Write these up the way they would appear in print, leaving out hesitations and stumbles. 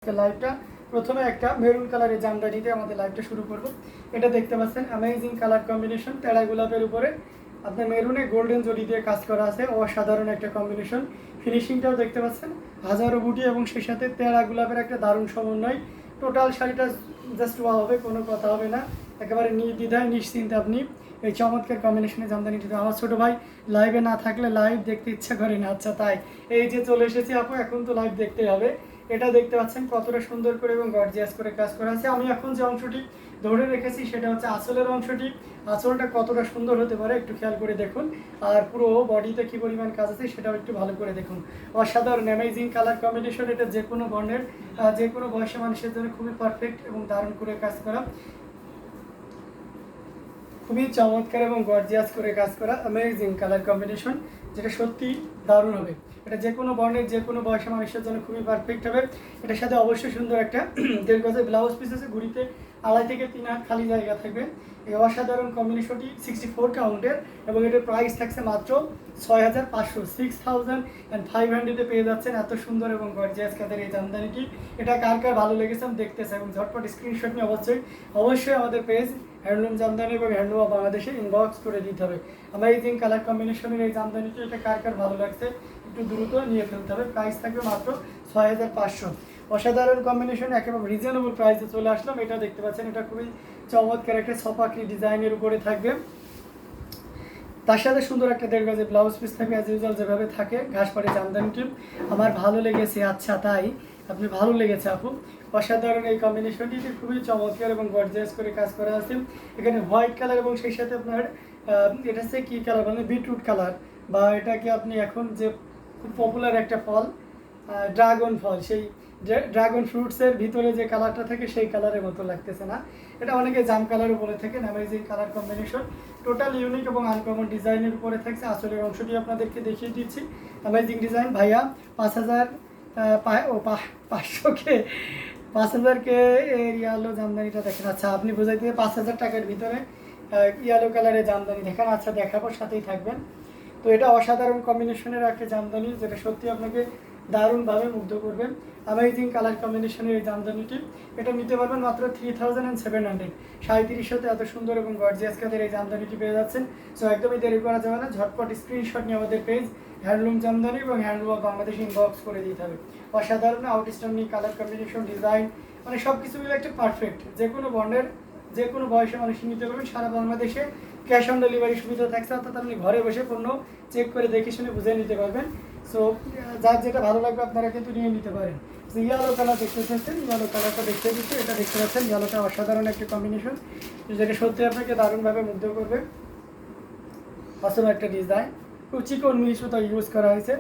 লাইভটা প্রথমে একটা মেরুন কালারের জামদানি দিয়ে আমাদের লাইভটা শুরু করব। এটা দেখতে পাচ্ছেন অ্যামেজিং কালার কম্বিনেশন, তেড়া গোলাপের উপরে আপনার মেরুনে গোল্ডেন জরি দিয়ে কাজ করা আছে, অসাধারণ একটা কম্বিনেশন। ফিনিশিংটাও দেখতে পাচ্ছেন হাজারো বুটি এবং সেই সাথে তেড়া গোলাপের একটা দারুণ সমন্বয়। টোটাল শাড়িটা জাস্ট ওয়া হবে, কোনো কথা হবে না, একেবারে নির্দ্বিধায় নিশ্চিন্তে আপনি এই চমৎকার কম্বিনেশনে জামদানিটি। আমার ছোটো ভাই লাইভে না থাকলে লাইভ দেখতে ইচ্ছা করে না, আচ্ছা তাই এই যে চলে এসেছি আপু, এখন তো লাইভ দেখতেই হবে। এটা দেখতে পাচ্ছেন কতটা সুন্দর করে এবং গর্জিয়াস করে কাজ করা আছে। আমি এখন যে অংশটি ধরে রেখেছি সেটা হচ্ছে আঁচলের অংশটি। আঁচলটা কতটা সুন্দর হতে পারে একটু খেয়াল করে দেখুন, আর পুরো বডিতে কী পরিমাণ কাজ আছে সেটাও একটু ভালো করে দেখুন। অসাধারণ অ্যামেজিং কালার কম্বিনেশন, এটা যে কোনো বর্ণের যে কোনো বয়সের মানুষের জন্য খুবই পারফেক্ট এবং দারুণ করে কাজ করা, খুবই চমৎকার এবং গর্জিয়াস করে কাজ করা অ্যামেজিং কালার কম্বিনেশন, যেটা সত্যি দারুণ হবে। এটা যে কোনো বর্ণের যে কোনো বয়সের মানুষের জন্য খুবই পারফেক্ট হবে। এটার সাথে অবশ্যই সুন্দর একটা 1.5 গজের ব্লাউজ পিস আছে, ঘুরিতে 2.5 থেকে 3 হাত খালি জায়গা থাকবে। এই অসাধারণ কম্বিনেশনটি 64 কাউন্টের এবং এটার প্রাইস থাকছে মাত্র 6500, 6500 পেয়ে যাচ্ছেন এত সুন্দর এবং গর্জিয়াস কাদের এই জামদানিটি। এটা কার কার ভালো লেগেছে আমি দেখতেছি এবং ঝটপট স্ক্রিনশট নিয়ে অবশ্যই আমাদের পেজ হ্যান্ডলুম জামদানি এবং হ্যান্ডলুম বাংলাদেশে ইনবক্স করে দিতে হবে। অ্যামেজিং কালার কম্বিনেশনের এই জামদানিটি, এটা কার কার ভালো লাগছে একটু দ্রুত নিয়ে ফেলতে হবে। প্রাইস থাকবে মাত্র 6500। অসাধারণ কম্বিনেশন, একেবারে রিজনেবল প্রাইসে চলে আসলাম। এটা দেখতে পাচ্ছেন, এটা খুবই চমৎকার একটা ছপাকি ডিজাইনের উপরে থাকবে, তার সাথে সুন্দর একটা 1.5 গজের ব্লাউজ পিস থাকবে অ্যাজ ইউজুয়াল যেভাবে থাকে। ঘাসপাড়ি জামদানিটি আমার ভালো লেগেছে, আচ্ছা তাই আপনি ভালো লেগেছে আপু। অসাধারণ এই কম্বিনেশনটি খুবই চমৎকার এবং গর্জিয়াস করে কাজ করা আছে। এখানে হোয়াইট কালার এবং সেই সাথে আপনার এটা হচ্ছে কী কালার মানে বিটরুট কালার, বা এটাকে আপনি এখন যে খুব পপুলার একটা ফল ড্রাগন ফল, সেই ড্রাগন ফ্রুটসের ভিতরে যে কালারটা থাকে সেই কালারের মতো লাগতেছে না, এটা অনেকে জাম কালার উপরে থাকে। Amazing colour combination, total unique এবং আনকমন ডিজাইনের উপরে থাকছে। আসলের অংশটি আপনাদেরকে দেখিয়ে দিচ্ছি। অ্যামেজিং ডিজাইন ভাইয়া 5000 500 কে 5000 কে এর ইয়ালো জামদানিটা দেখেন। আচ্ছা আপনি বুঝাইতে 5000 টাকার ভিতরে ইয়ালো কালারের জামদানি দেখেন, আচ্ছা দেখাবো, সাথেই থাকবেন। তো এটা অসাধারণ কম্বিনেশনের একটা জামদানি, যেটা সত্যি আপনাকে দারুণভাবে মুগ্ধ করবেন। অ্যামেজিং কালার কম্বিনেশনের এই জামদানিটি, এটা নিতে পারবেন মাত্র 3700। 3700-তে এত সুন্দর এবং গর্জিয়াস কাজের এই জামদানিটি পেয়ে যাচ্ছেন। সো একদমই দেরি করা যাবে না, ঝটপট স্ক্রিনশট নিয়ে আমাদের পেজ হ্যান্ডলুম জামদানি এবং হ্যান্ডলুম বাংলাদেশ ইনবক্স করে দিতে হবে। অসাধারণ আউটস্ট্যান্ডিং কালার কম্বিনেশন, ডিজাইন মানে সব কিছু মিলে একটা পারফেক্ট, যে কোনো বর্ণের যে কোনো বয়সের মানুষ নিতে পারবেন। সারা বাংলাদেশে ক্যাশ অন ডেলিভারি সুবিধা থাকছে, অর্থাৎ আপনি ঘরে বসে পণ্য চেক করে দেখে শুনে বুঝে নিতে পারবেন। সো যার যেটা ভালো লাগবে আপনারা কিন্তু নিয়ে নিতে পারেন। ইয়ালো কালার দেখতে পাচ্ছেন, ইয়ালো কালারটা দেখতে দিচ্ছি, এটা দেখতে পাচ্ছেন ইয়ালোটা অসাধারণ একটা কম্বিনেশন, যেটা সত্যি আপনাকে দারুণভাবে মুগ্ধ করবে। অসম একটা ডিজাইন, খুব চিকন মিহি সুতা ইউজ করা হয়েছে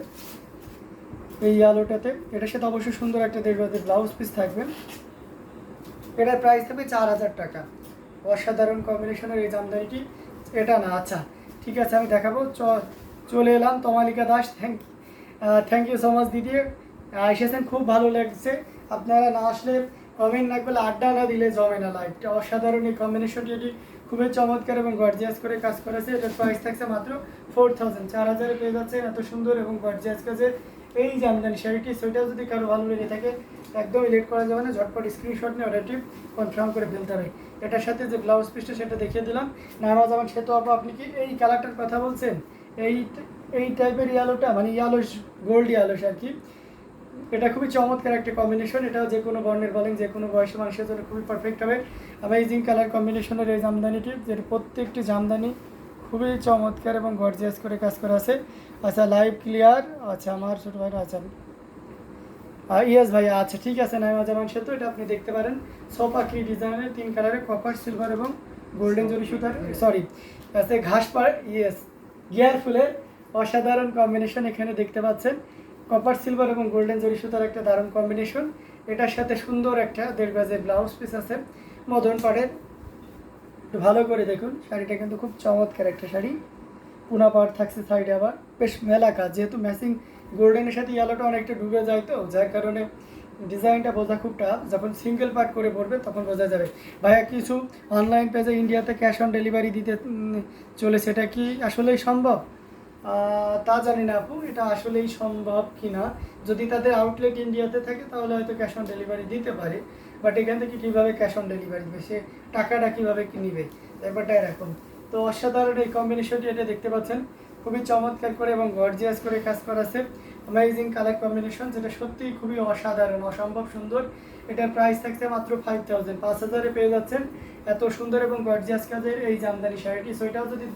এই ইয়ালোটাতে। এটার সাথে অবশ্যই সুন্দর একটা 1.5 গজের ব্লাউজ পিস থাকবে। এটার প্রাইস থাকবে 4000 টাকা। অসাধারণ কম্বিনেশনের এই জামদানিটি, এটা না আচ্ছা ঠিক আছে আমি দেখাবো। চলে এলাম Tamalika Das, thank you so much দিদি, এসেছেন, খুব ভালো লাগছে। আপনারা না আসলে কমেন্ট না করলে আড্ডা না দিলে জমে না লাইভটা। অসাধারণ এই কম্বিনেশনটি, এটি খুবই চমৎকার এবং গর্জিয়াস করে কাজ করেছে। এটার প্রাইস থাকছে মাত্র 4000, 4000-এ পেয়ে যাচ্ছেন এত সুন্দর এবং গর্জিয়াস কাজের এই জামদানি শাড়িটি। সেটাও যদি কারো ভালো লেগে থাকে একদমই লেট করা যাবে না, ঝটপট স্ক্রিনশট নিয়ে অর্ডারটি কনফার্ম করে ফেলতে হবে। এটার সাথে যে ব্লাউজ পিসটা সেটা দেখিয়ে দিলাম। নামাজ আমার সে তো আপনি কি এই কালারটার কথা বলছেন? এই টাইপের ইয়ালোটা মানে ইয়ালো গোল্ড ইয়ালোস আর কি। এটা খুবই চমৎকার একটা কম্বিনেশন, এটাও যে কোনো বর্ণের বলেন যে কোনো বয়সী মানুষের জন্য খুবই পারফেক্ট হবে। অ্যামেজিং কালার কম্বিনেশনের এই জামদানিটি, যেটা প্রত্যেকটি জামদানি খুবই চমৎকার এবং গর্জিয়াস করে কাজ করা আছে। আচ্ছা লাইভ ক্লিয়ার, আচ্ছা আমার ছোটো ভাইরা আচ্ছা ইয়েস ভাইয়া, আচ্ছা ঠিক আছে। নাইমা জামান সেতু, এটা আপনি দেখতে পারেন সোপাকি ডিজাইনের 3 কালারে, কপার সিলভার এবং গোল্ডেন জরি সুতার, সরি আছে ঘাস পাড় ইয়েস গিয়ার ফুলের অসাধারণ কম্বিনেশন এখানে দেখতে পাচ্ছেন। কপার সিলভার এবং গোল্ডেন জরি সুতার একটা দারুণ কম্বিনেশন। এটার সাথে সুন্দর একটা 1.5 গজের ব্লাউজ পিস আছে মদন পাড়ের, একটু ভালো করে দেখুন। শাড়িটা কিন্তু খুব চমৎকার একটা শাড়ি, পুনা পাড় থাকছে সাইডে, আবার বেশ মেলা কাজ, যেহেতু ম্যাচিং গোল্ডেনের সাথে ইয়েলোটা অনেকটা ডুবে যায়, তো যার কারণে ডিজাইনটা বোঝা খুব টাফ। যখন সিঙ্গেল পার্ট করে পড়বে তখন বোঝা যাবে। ভাইয়া কিছু অনলাইন পেজে ইন্ডিয়াতে ক্যাশ অন ডেলিভারি দিতে চলে, সেটা কি আসলেই সম্ভব? তা জানি না আপু, এটা আসলেই সম্ভব কি না। যদি তাদের আউটলেট ইন্ডিয়াতে থাকে তাহলে হয়তো ক্যাশ অন ডেলিভারি দিতে পারে, বাট এখান থেকে কীভাবে ক্যাশ অন ডেলিভারি দেবে, সে টাকাটা কীভাবে নিবে, ব্যাপারটা এরকম। তো অসাধারণ এই কম্বিনেশনটি, এটা দেখতে পাচ্ছেন খুবই চমৎকার করে এবং গর্জিয়াস করে কাজ করা আছে। অ্যামেজিং কালার কম্বিনেশন, যেটা সত্যিই খুবই অসাধারণ, অসম্ভব সুন্দর। এটার প্রাইস থাকছে মাত্র 5000, 5000-এ পেয়ে যাচ্ছেন এত সুন্দর এবং গর্জিয়াস কাজের এই জামদানি শাড়িটি। সো এটাও যদি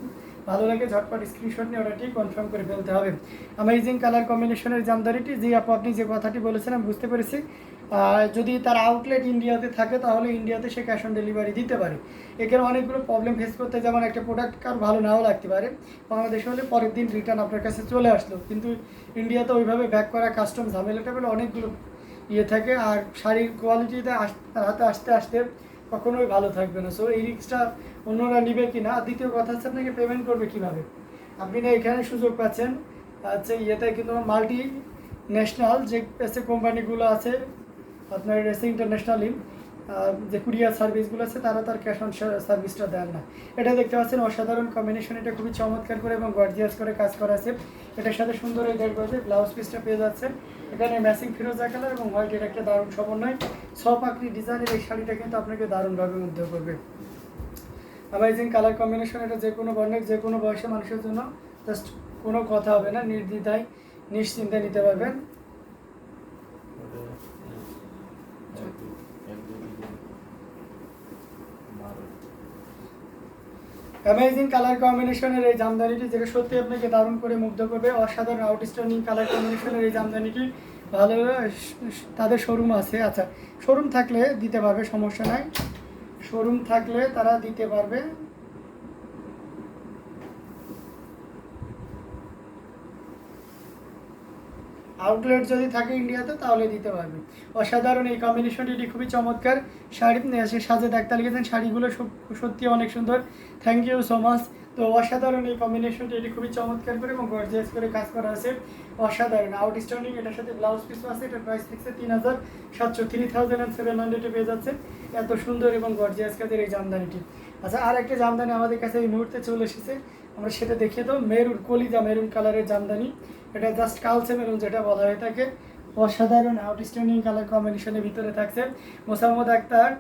ভালো লাগে ঝটপট স্ক্রিনশট নিয়ে অর্ডারটি কনফার্ম করে ফেলতে হবে। অ্যামেজিং কালার কম্বিনেশনের জামদানিটি, যে আপনি যে কথাটি বলেছেন আমি বুঝতে পেরেছি। যদি তার আউটলেট ইন্ডিয়াতে থাকে তাহলে ইন্ডিয়াতে সে ক্যাশ অন ডেলিভারি দিতে পারে। এখানে অনেকগুলো প্রবলেম ফেস করতে, যেমন একটা প্রোডাক্ট কার ভালো নাও লাগতে পারে, বাংলাদেশে হলে পরের দিন রিটার্ন আপনার কাছে চলে আসলো, কিন্তু ইন্ডিয়াতে ওইভাবে ব্যাক করা কাস্টম ঝামেলাটা বলে অনেকগুলো থাকে। আর শাড়ির কোয়ালিটিতে হাতে আসতে আসতে কখনোই ভালো থাকবে না। সো এই রিস্কটা অন্যরা নিবে কি না। দ্বিতীয় কথা হচ্ছে আপনাকে পেমেন্ট করবে কীভাবে। আপনি না এখানে সুযোগ পাচ্ছেন ইয়েতে, কিন্তু মাল্টি ন্যাশনাল যে কোম্পানিগুলো আছে আপনার রেসে ইন্টারন্যাশনালি, যে কুরিয়ার সার্ভিসগুলো আছে তারা তার ক্যাশ অন সার্ভিসটা দেন না। এটা দেখতে পাচ্ছেন অসাধারণ কম্বিনেশন, এটা খুবই চমৎকার করে এবং গর্জিয়াস করে কাজ করা আছে। এটার সাথে সুন্দর এই গজে ব্লাউজ পিসটা পেয়ে যাচ্ছে। এখানে ম্যাচিং ফিরোজা কালার এবং হোয়াইটের একটা দারুণ সমন্বয়, সব আকৃতি ডিজাইনের এই শাড়িটা কিন্তু আপনাকে দারুণভাবে মুগ্ধ করবে। অ্যামেজিং কালার কম্বিনেশন, এটা যে কোনো বর্ণের যে কোনো বয়সের মানুষের জন্য জাস্ট কোনো কথা হবে না, নির্দ্বিধায় নিশ্চিন্তে নিতে পারবেন। অ্যামেজিং কালার কম্বিনেশনের এই জামদানিটি, যেটা সত্যি আপনাকে দারুণ করে মুগ্ধ করবে, অসাধারণ আউটস্ট্যান্ডিং কালার কম্বিনেশনের এই জামদানিটি ভালো তাদের শোরুম আছে। আচ্ছা, শোরুম থাকলে দিতে পারবে, সমস্যা নাই, শোরুম থাকলে তারা দিতে পারবে। আউটলেট যদি থাকে ইন্ডিয়াতে তাহলে দিতে পারবে। অসাধারণ এই কম্বিনেশনটি, এটি খুবই চমৎকার শাড়ি, সাজে ডাক্তার লিখেছেন, শাড়িগুলো সত্যি অনেক সুন্দর। Thank you so much. তো অসাধারণ এই কম্বিনেশনটি, এটি খুবই চমৎকার করে এবং গর্জিয়াস করে কাজ করা আছে, অসাধারণ আউটস্ট্যান্ডিং। এটার সাথে ব্লাউজ পিসও আছে। এটার প্রাইস থাকছে 3700, 3700 পেয়ে যাচ্ছে এত সুন্দর এবং গর্জিয়াস কাজের এই জামদানিটি। আচ্ছা, আর একটা জামদানি আমাদের কাছে এই মুহূর্তে চলে এসেছে, আমরা সেটা দেখিয়ে দাও। মেরুন, কলিজা মেরুন কালারের জামদানি, এটা জাস্ট কালচে মেরুন যেটা বলা হয়ে থাকে। অসাধারণ আউটস্ট্যান্ডিং কালার কম্বিনেশনের ভিতরে থাকছে। Mosammat Akhtar,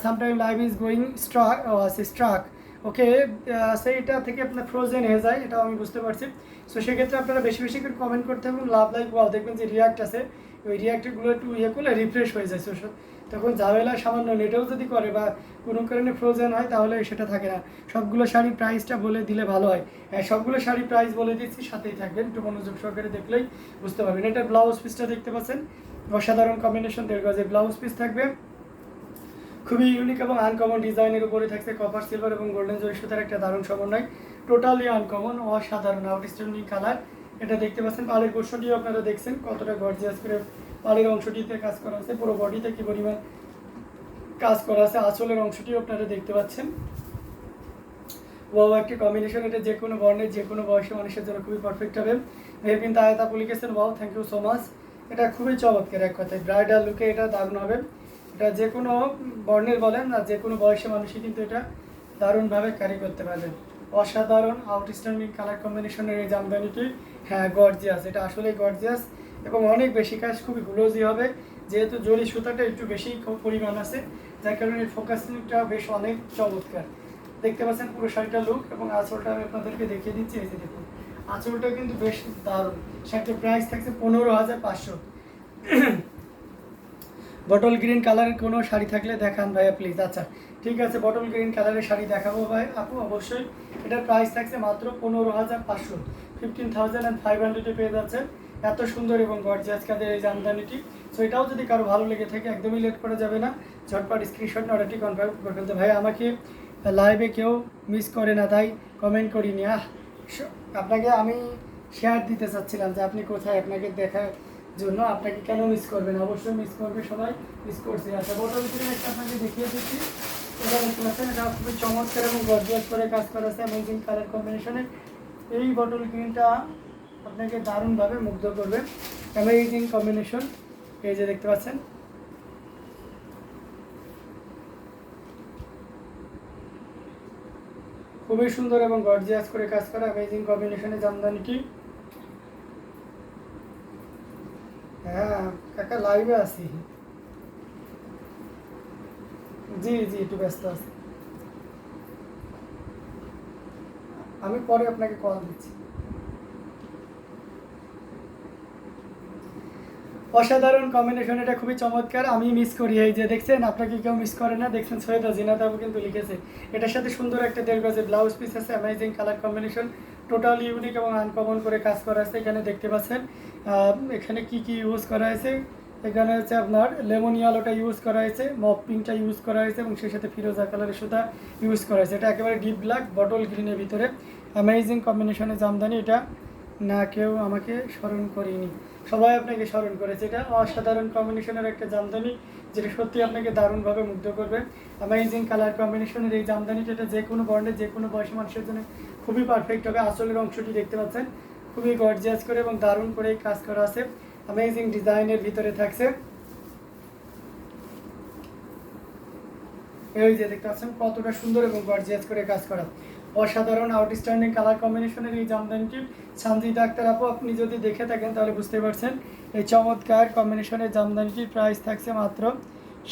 sometime live is going struck, okay, সেইটা থেকে আপনার ফ্রোজেন হয়ে যায়, এটা আমি বুঝতে পারছি। সো সেক্ষেত্রে আপনারা বেশি বেশি করে কমেন্ট করতে হবে, লাভ লাইক ওয়াও, দেখবেন যে রিয়াক্ট আছে, ওই রিয়াক্টগুলো একটু করলে রিফ্রেশ হয়ে যায়। সো তখন ঝামেলা সামান্য নেটেও যদি করে বা কোনো কারণে ফ্রোজেন হয় তাহলে সেটা থাকে না। সবগুলো শাড়ির প্রাইসটা বলে দিলে ভালো হয়। হ্যাঁ, সবগুলো শাড়ির প্রাইস বলে দিচ্ছি, সাথেই থাকবেন, একটু মনোযোগ সহকারে দেখলেই বুঝতে পারবেন। এটার ব্লাউজ পিসটা দেখতে পাচ্ছেন, অসাধারণ কম্বিনেশন, 1.5 গজের ব্লাউজ পিস থাকবে, খুবই ইউনিক এবং আনকমন ডিজাইনের উপরে থাকছে কপার সিলভার এবং গোল্ডেন জরি সুতার একটা দারুণ সমন্বয়, টোটালি আনকমন, অসাধারণ আউটস্ট্যান্ডিং কালার। এটা দেখতে পাচ্ছেন, পালের পোর্শনটিও আপনারা দেখছেন কতটা গর্জিয়াস করে পালের অংশটিতে কাজ করা আছে, পুরো বডিতে কি পরিমাণ কাজ করা আছে, আঁচলের অংশটিও আপনারা দেখতে পাচ্ছেন। ওয়াও, একটি কম্বিনেশন, এটা যে কোনো বর্ণের যে কোনো বয়সী মানুষের জন্য খুবই পারফেক্ট হবে। মেহবিন তায়াত আপু লিখেছেন, wow, thank you so much. এটা খুবই চমৎকার, এক কথায় ব্রাইডাল লুকে এটা দারুণ হবে। এটা যে কোনো বর্ণের বলেন আর যে কোনো বয়সী মানুষই কিন্তু এটা দারুণভাবে ক্যারি করতে পারবেন। অসাধারণ আউটস্ট্যান্ডিং কালার কম্বিনেশনের এই জামদানিটি, হ্যাঁ গর্জিয়াস, এটা আসলেই গর্জিয়াস এবং অনেক বেশি কাজ, খুবই গ্লোজি হবে, যেহেতু জরি সুতাটা একটু বেশি পরিমাণ আছে, যার কারণে ফোকাসিংটা বেশ অনেক চমৎকার। দেখতে পাচ্ছেন পুরো শাড়িটা লুক, এবং আঁচলটা আমি আপনাদেরকে দেখিয়ে দিচ্ছি, এই যে দেখুন আঁচলটা কিন্তু বেশ দারুণ। শাড়িটার প্রাইস থাকছে 15500। বটল গ্রিন কালারের কোনো শাড়ি থাকলে দেখান ভাইয়া প্লিজ। আচ্ছা ঠিক আছে, বটল গ্রিন কালারের শাড়ি দেখাবো ভাই আপু, অবশ্যই। এটার প্রাইস থাকছে মাত্র 15500, 15500 পেয়ে যাচ্ছেন এত সুন্দর এবং গর্জিয়াস কাজের এই জামদানিটি। সো এটাও যদি কারো ভালো লেগে থাকে একদমই লেট করা যাবে না, ঝটপট স্ক্রিনশট অর্ডারটি কনফার্ম করে ফেলতে। ভাই আমাকে লাইভে কেউ মিস করে না তাই কমেন্ট করিনি। আপনাকে আমি শেয়ার দিতে চাচ্ছিলাম যে আপনি কোথায়, আপনাকে দেখার জন্য। আপনাকে কেন মিস করবেন, অবশ্যই মিস করবে, সবাই মিস করছে। আচ্ছা, বটল গ্রিন একটা আপনাকে দেখিয়ে দিচ্ছি, এটা দেখতে পাচ্ছেন, এটা খুবই চমৎকার এবং গর্জিয়াস করে কাজ করা আছে অ্যামেজিং কালার কম্বিনেশনে। এই বটল গ্রিনটা আপনাকে দারুণভাবে মুগ্ধ করবে, অ্যামেজিং কম্বিনেশন। এই যে দেখতে পাচ্ছেন, খুবই সুন্দর এবং গর্জিয়াস করে কাজ করা অ্যামেজিং কম্বিনেশনে জামদানিটি। হ্যাঁ কাকা লাইভে আছি। জি জি একটু ব্যস্ত আছি, আমি পরে আপনাকে কল দিচ্ছি। অসাধারণ কম্বিনেশন, এটা খুবই চমৎকার, আমি মিস করি। এই যে দেখছেন, আপনাকে কেউ মিস করে না, দেখছেন সৈয়দা জিনাত আপু কিন্তু লিখেছে। এটার সাথে সুন্দর একটা 1.5 গজের ব্লাউজ পিস আছে, amazing colour combination, total unique এবং আনকমন করে কাজ করা আছে। এখানে দেখতে পাচ্ছেন এখানে কি কি ইউজ করা হয়েছে। এখানে হচ্ছে আপনার লেমন ইয়ালোটা ইউজ করা হয়েছে, মপ পিঙ্কটা ইউজ করা হয়েছে এবং সেই সাথে ফিরোজা কালারের সুতা ইউজ করা হয়েছে। এটা একেবারে ডিপ ব্ল্যাক বটল গ্রিনের ভিতরে অ্যামেজিং কম্বিনেশনের জামদানি। এটা না কেউ আমাকে স্মরণ করেনি, সবাই আপনাকে স্মরণ করেছে। এটা অসাধারণ কম্বিনেশনের একটা জামদানি, যেটা সত্যি আপনাকে দারুণভাবে মুগ্ধ করবে। অ্যামেজিং কালার কম্বিনেশনের এই জামদানিটা, এটা যে কোনো বর্ণের যে কোনো বয়সী মানুষের জন্য খুবই পারফেক্ট হবে। আঁচলের অংশটি দেখতে পাচ্ছেন খুবই গর্জিয়াস করে এবং দারুণ করে কাজ করা আছে, অ্যামেজিং ডিজাইনের ভিতরে থাকছে। এই যে দেখতে পাচ্ছেন কতটা সুন্দর এবং গর্জিয়াস করে কাজ করা, অসাধারণ আউটস্ট্যান্ডিং কালার কম্বিনেশনের এই জামদানিটি। সানজিদা আক্তার আপু, আপনি যদি দেখে থাকেন তাহলে বুঝতে পারছেন এই চমৎকার কম্বিনেশনের জামদানিটির প্রাইস থাকছে মাত্র,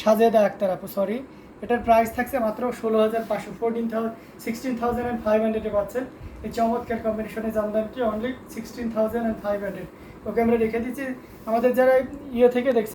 সাজেদা আক্তার আপু সরি, এটার প্রাইস থাকছে মাত্র 16,500, 16,500 পাচ্ছেন এই চমৎকার কম্বিনেশনের জামদানিটি অনলি 16,500। ওকে আমরা রেখে দিচ্ছি। আমাদের যারা ইয়ে থেকে দেখছে